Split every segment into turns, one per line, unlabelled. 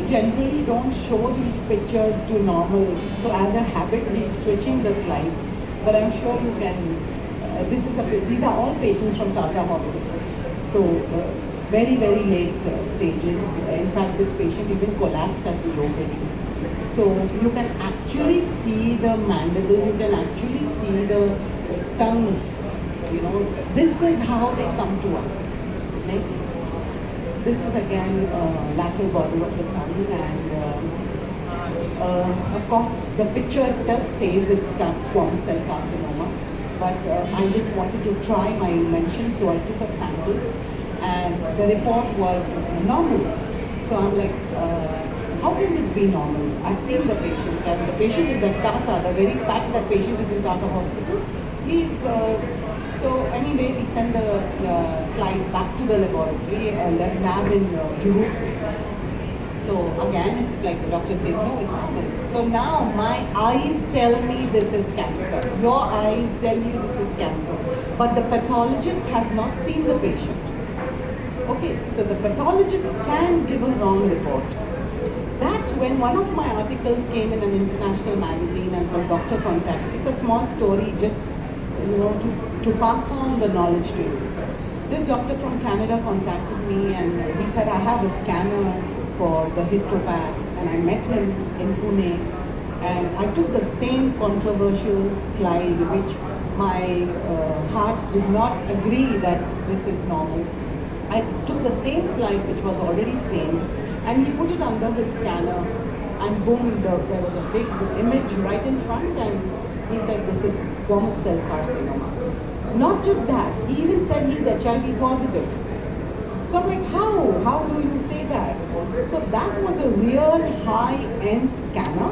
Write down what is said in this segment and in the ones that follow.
generally don't show these pictures to normal. So as a habit, he's switching the slides. But I'm sure you can. These are all patients from Tata Hospital. So very late stages. In fact, this patient even collapsed at the OPD. So you can actually see the mandible. You can actually see the tongue. You know, this is how they come to us. Next. This is again lateral border of the tongue, and of course the picture itself says it's squamous cell carcinoma, but I just wanted to try my invention, so I took a sample and the report was normal. So I'm like, how can this be normal? I've seen the patient, and the patient is at Tata. The very fact that patient is in Tata Hospital, he's so anyway, we send the slide back to the laboratory, lab in Juhu. So again, it's like the doctor says, no, it's normal. So now my eyes tell me this is cancer. Your eyes tell you this is cancer. But the pathologist has not seen the patient. Okay, so the pathologist can give a wrong report. That's when one of my articles came in an international magazine and some doctor contacted. It's a small story, just to pass on the knowledge to you. This doctor from Canada contacted me and he said, I have a scanner for the histopath, and I met him in Pune, and I took the same controversial slide which my heart did not agree that this is normal. I took the same slide which was already stained and he put it under his scanner, and boom, there was a big image right in front, and he said this is squamous cell carcinoma. Not just that, he even said he's HIV positive. So I'm like, how do you say that? So that was a real high-end scanner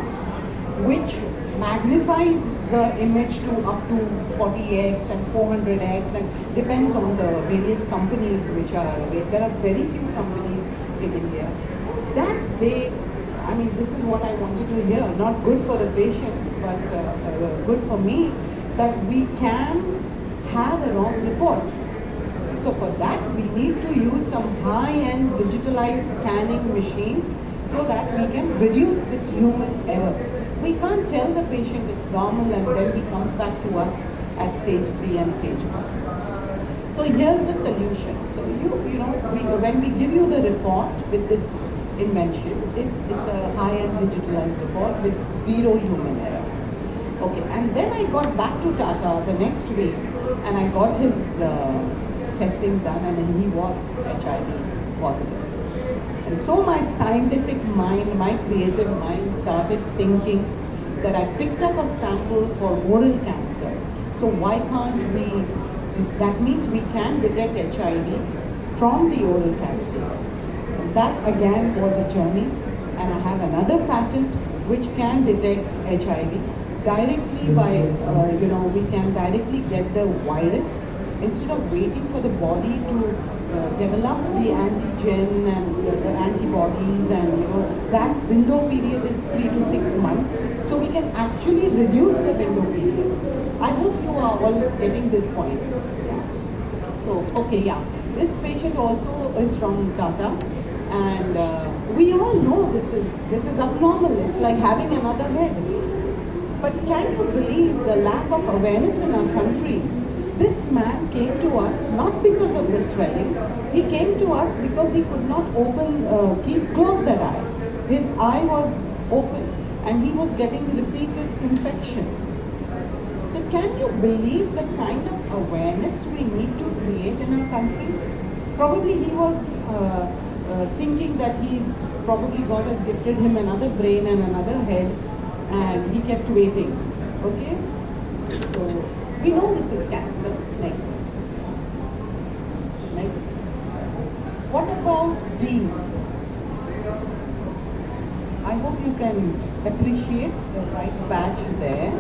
which magnifies the image to up to 40x and 400x, and depends on the various companies which are available. There are very few companies in India. That they, I mean, this is what I wanted to hear. Not good for the patient, but good for me, that we can have a wrong report. So for that, we need to use some high-end digitalized scanning machines so that we can reduce this human error. We can't tell the patient it's normal and then he comes back to us at stage 3 and stage 4. So here's the solution. So when we give you the report with this invention, it's a high-end digitalized report with 0 human error. Okay, and then I got back to Tata the next week and I got his testing done, and he was HIV positive. And so my scientific mind, my creative mind started thinking that I picked up a sample for oral cancer. So why can't we, that means we can detect HIV from the oral cavity. And that again was a journey, and I have another patent which can detect HIV directly by, we can directly get the virus instead of waiting for the body to develop the antigen and the antibodies, and that window period is 3 to 6 months. So we can actually reduce the window period. I hope you are all getting this point. Yeah. So, okay, yeah. This patient also is from Tata, and we all know this is abnormal. It's like having another head. But can you believe the lack of awareness in our country? This man came to us not because of the swelling. He came to us because he could not close that eye. His eye was open and he was getting repeated infection. So can you believe the kind of awareness we need to create in our country? Probably he was thinking that he's probably God has gifted him another brain and another head, and he kept waiting. Okay? So we know this is cancer. Next. Next. What about these? I hope you can appreciate the right patch there.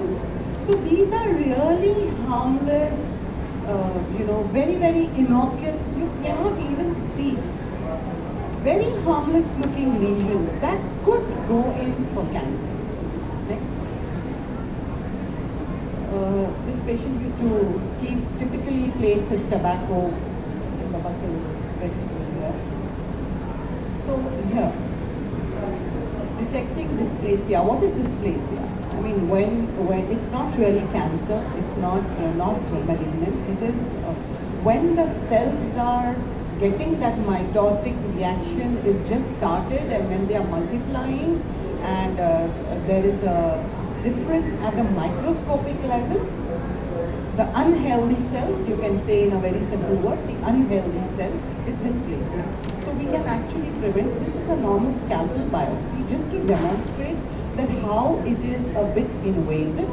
So these are really harmless, very innocuous. You cannot even see. Very harmless looking lesions that could go in for cancer. Next. This patient used to typically place his tobacco in the buccal vestibule here. So here, detecting dysplasia. What is dysplasia? I mean, when it's not really cancer, it's not malignant. It is when the cells are getting that mitotic reaction is just started, and when they are multiplying, and there is a difference at the microscopic level. The unhealthy cells, you can say in a very simple word, the unhealthy cell is dysplasia. So we can actually prevent. This is a normal scalpel biopsy just to demonstrate that how it is a bit invasive.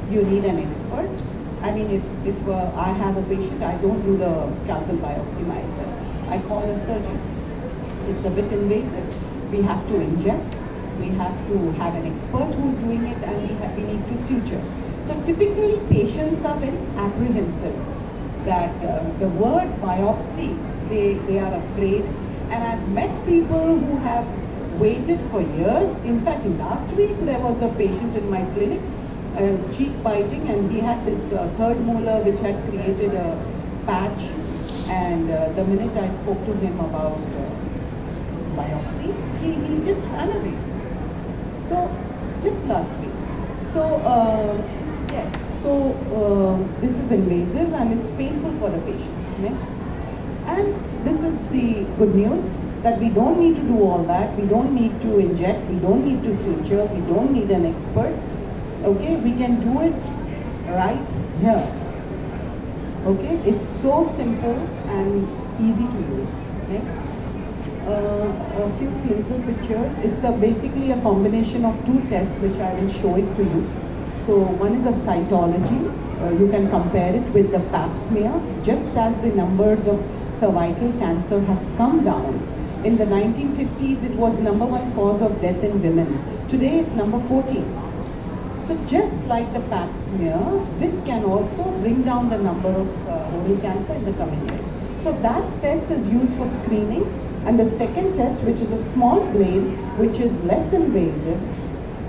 You need an expert. I mean, if I have a patient, I don't do the scalpel biopsy myself. I call a surgeon. It's a bit invasive. We have to inject. We have to have an expert who's doing it, and we need to suture. So typically patients are very apprehensive that the word biopsy, they are afraid. And I've met people who have waited for years. In fact, last week there was a patient in my clinic, cheek biting, and he had this third molar which had created a patch. And the minute I spoke to him about biopsy, he just ran away. So just last week. So yes, so this is invasive and it's painful for the patients. Next. And this is the good news, that we don't need to do all that. We don't need to inject. We don't need to suture. We don't need an expert. Okay, we can do it right here. Okay, it's so simple and easy to use. Next. A few clinical pictures. It's basically a combination of two tests which I will show it to you. So one is a cytology. You can compare it with the pap smear. Just as the numbers of cervical cancer has come down. In the 1950s, it was #1 cause of death in women. Today, it's number 14. So just like the pap smear, this can also bring down the number of oral cancer in the coming years. So that test is used for screening. And the second test, which is a small blade, which is less invasive,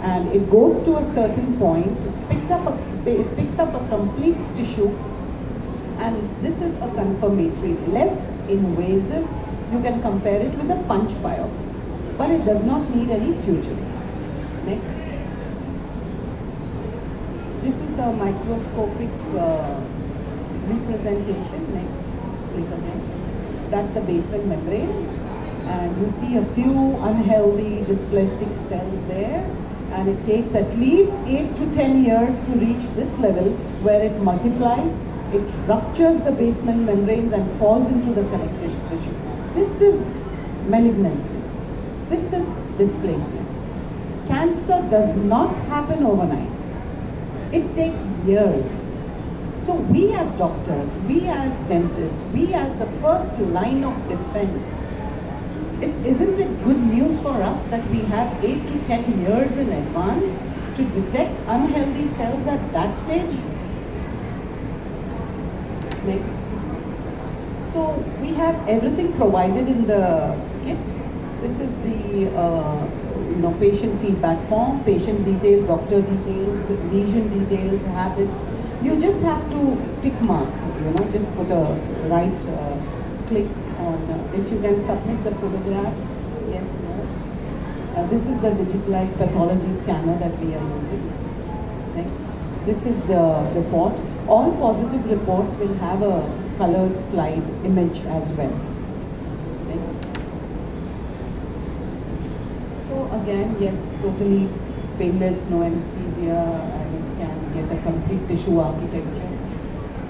and it goes to a certain point, it picks up a complete tissue, and this is a confirmatory, less invasive. You can compare it with a punch biopsy, but it does not need any suture. Next. This is the microscopic representation. Next, click again. That's the basement membrane. And you see a few unhealthy dysplastic cells there, and it takes at least 8 to 10 years to reach this level where it multiplies, it ruptures the basement membranes and falls into the connective tissue. This is malignancy. This is dysplasia. Cancer does not happen overnight. It takes years. So we as doctors, we as dentists, we as the first line of defense, isn't it good news for us that we have 8 to 10 years in advance to detect unhealthy cells at that stage? Next. So we have everything provided in the kit. This is the patient feedback form, patient details, doctor details, lesion details, habits. You just have to tick mark, just put a right click on, if you can submit the photographs, yes, no. This is the digitalized pathology scanner that we are using. Next. This is the report. All positive reports will have a colored slide image as well. Next. So again, yes, totally painless, no anesthesia, and you can get a complete tissue architecture.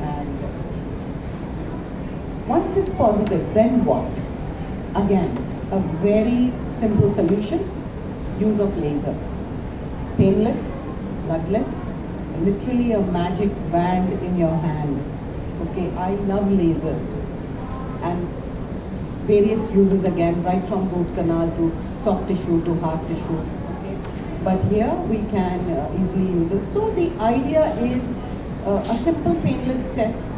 And once it's positive, then what? Again, a very simple solution, use of laser. Painless, bloodless, literally a magic wand in your hand. Okay, I love lasers. And various uses again, right from root canal to soft tissue to hard tissue. Okay? But here we can easily use it. So the idea is a simple painless test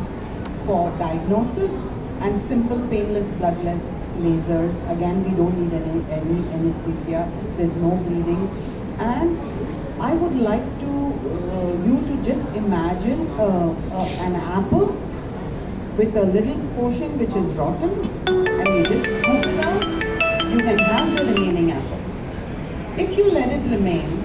for diagnosis and simple painless bloodless lasers. Again, we don't need any anesthesia. There's no bleeding. And I would like to you to just imagine an apple with a little portion which is rotten, and you just scoop it out. You can have the remaining apple. If you let it remain,